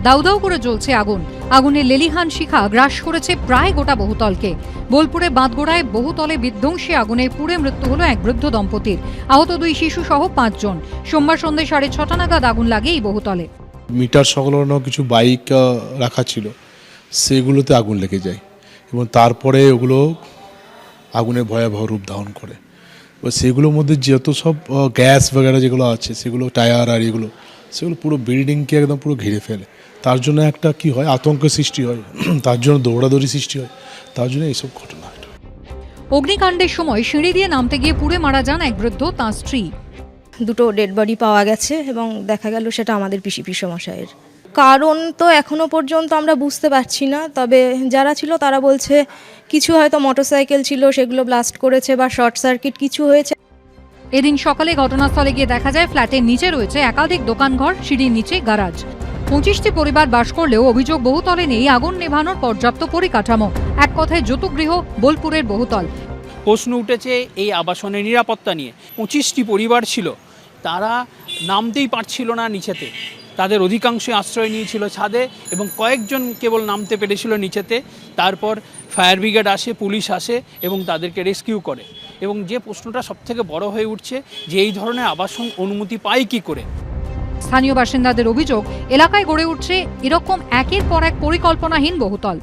দাউ দাউ করে জ্বলছে আগুন। আগুনের লেলিহান শিখা গ্রাস করেছে প্রায় গোটা বহুতলকে। বোলপুরে বাঁধগোড়ায় বহুতলে বিধ্বংসী আগুনে পুড়ে মৃত্যু হলো এক বৃদ্ধ দম্পতির। আহত 2 শিশু সহ 5 জন। সোমবার সন্ধ্যে 6:30 নাগাদ আগুন লাগে এই বহুতলে। মিটার সংলগ্ন কিছু বাইক রাখা ছিল, সেগুলোতে আগুন লেগে যায় এবং তারপরে ওগুলো আগুনে ভয়াবহ রূপ ধারণ করে। সেগুলোর মধ্যে যত সব গ্যাস বগেরা যেগুলো আছে, সেগুলো টায়ার আর এগুলো, সেগুলো পুরো বিল্ডিংকে একদম পুরো ঘিরে ফেলে। তার জন্য একটা কি হয়, আতঙ্কের সৃষ্টি হয়, তার জন্য দৌড়াদৌড়ি সৃষ্টি হয়, তার জন্য এইসব ঘটনা। অগ্নিকাণ্ডের সময় সিঁড়ি দিয়ে নামতে গিয়ে পুড়ে মারা যান এক বৃদ্ধ, তাঁর স্ত্রী। 2টো ডেড বডি পাওয়া গেছে এবং দেখা গেল সেটা আমাদের পিসিমশাইয়ের। কারণ তো এখনো পর্যন্ত আমরা বুঝতে পারছি না, তবে যারা ছিল তারা বলছে কিছু হয়তো মোটরসাইকেল ছিল, সেগুলো ব্লাস্ট করেছে বা শর্ট সার্কিট কিছু হয়েছে। এদিন সকালে ঘটনাস্থলে গিয়ে দেখা যায় ফ্ল্যাটের নিচে রয়েছে একাধিক দোকানঘর, সিঁড়ির নিচে গ্যারাজ। 25টি পরিবার বাস করলেও অভিযোগ বহুতলে নেই আগুন নেভানোর পর্যাপ্ত পরিকাঠামো। এক কথায় যৌতুগৃহ বোলপুরের বহুতল। প্রশ্ন উঠেছে এই আবাসনের নিরাপত্তা নিয়ে। 25টি পরিবার ছিল, তারা নামতেই পারছিল না নিচেতে। তাদের অধিকাংশই আশ্রয় নিয়েছিল ছাদে এবং কয়েকজন কেবল নামতে পেরেছিল নিচেতে। তারপর ফায়ার ব্রিগেড আসে, পুলিশ আসে এবং তাদেরকে রেস্কিউ করে। এবং যে প্রশ্নটা সবথেকে বড় হয়ে উঠছে যে এই ধরনের আবাসন অনুমতি পায় কি করে। স্থানীয় বাসিন্দাদের অভিযোগ, এলাকায় গড়ে উঠছে এরকম একের পর এক পরিকল্পনাহীন বহুতল।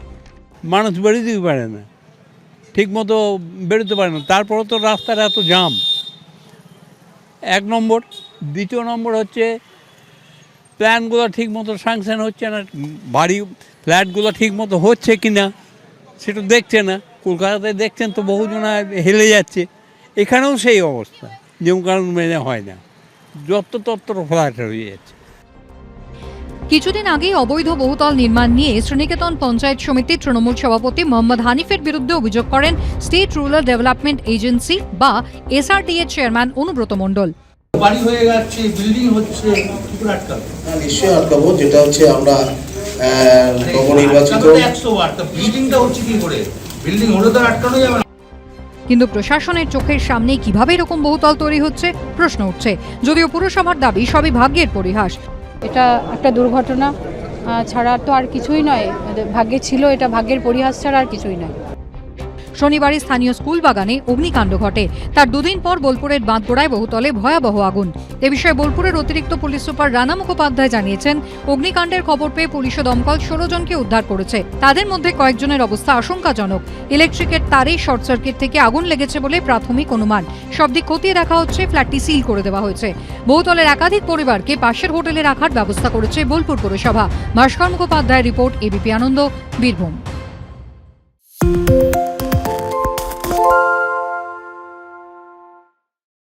মানুষ বেরোতেই পারে না, ঠিক মতো বেরোতে পারে না। তারপরে তো রাস্তার এত জাম, 1 নম্বর। 2 নম্বর হচ্ছে প্ল্যানগুলো ঠিক মতো স্যাংশন হচ্ছে না, বাড়ি ফ্ল্যাটগুলো ঠিক মতো হচ্ছে কি না সেটা দেখছে না। কলকাতাতে দেখছেন তো বহুজন হেলে যাচ্ছে, এখানেও সেই অবস্থা, নিয়মকানুন মেনে হয় না, যত্র ফ্ল্যাট হয়ে যাচ্ছে। কিছুদিন আগেই অবৈধ বহুতল নির্মাণ নিয়ে শ্রীনিকেতন পঞ্চায়েত সমিতির তৃণমূল সভাপতি মোহাম্মদ হানিফের বিরুদ্ধে অভিযোগ করেন স্টেট রুরাল ডেভেলপমেন্ট এজেন্সি বা SRDA চেয়ারম্যান অনুব্রত মণ্ডল। বাড়ি হয়ে যাচ্ছে, বিল্ডিং হচ্ছে, কি করে আটকাবো? নিশ্চয়ই আটকাবো, যেটা হচ্ছে আমরা নবনির্বাচিত 100 বার, বিল্ডিংটা হচ্ছে কি করে? বিল্ডিং হলে তো আটকানো যাবে না। কিন্তু প্রশাসনের চোখের সামনে কিভাবে এরকম বহুতল তৈরি হচ্ছে প্রশ্ন উঠছে। যদিও পুরসভার দাবি সবই ভাগ্যের পরিহাস। এটা একটা দুর্ঘটনা ছাড়া তো আর কিছুই নয়, ভাগ্যে ছিল, এটা ভাগ্যের পরিহাস ছাড়া আর কিছুই নয়। শনিবারই স্থানীয় স্কুল বাগানে অগ্নিকাণ্ড ঘটে। তার 2 দিন পর বোলপুরের বাঁধগোড়ায় বহুতলে ভয়াবহ আগুন। এ বিষয়ে বোলপুরের অতিরিক্ত পুলিশ সুপার রানা মুখোপাধ্যায় জানিয়েছেন, অগ্নিকাণ্ডের খবর পেয়ে পুলিশ ও দমকল 16 জনকে উদ্ধার করেছে। তাদের মধ্যে কয়েকজনের অবস্থা আশঙ্কাজনক। ইলেকট্রিকের তারে শর্ট সার্কিট থেকে আগুন লেগেছে বলে প্রাথমিক অনুমান। সব দিক খতিয়ে দেখা হচ্ছে, ফ্ল্যাটটি সিল করে দেওয়া হয়েছে। বহুতলের একাধিক পরিবারকে পাশের হোটেলে রাখার ব্যবস্থা করেছে বোলপুর পুরসভা। ভাস্কর মুখোপাধ্যায়ের রিপোর্ট, ABP আনন্দ, বীরভূম।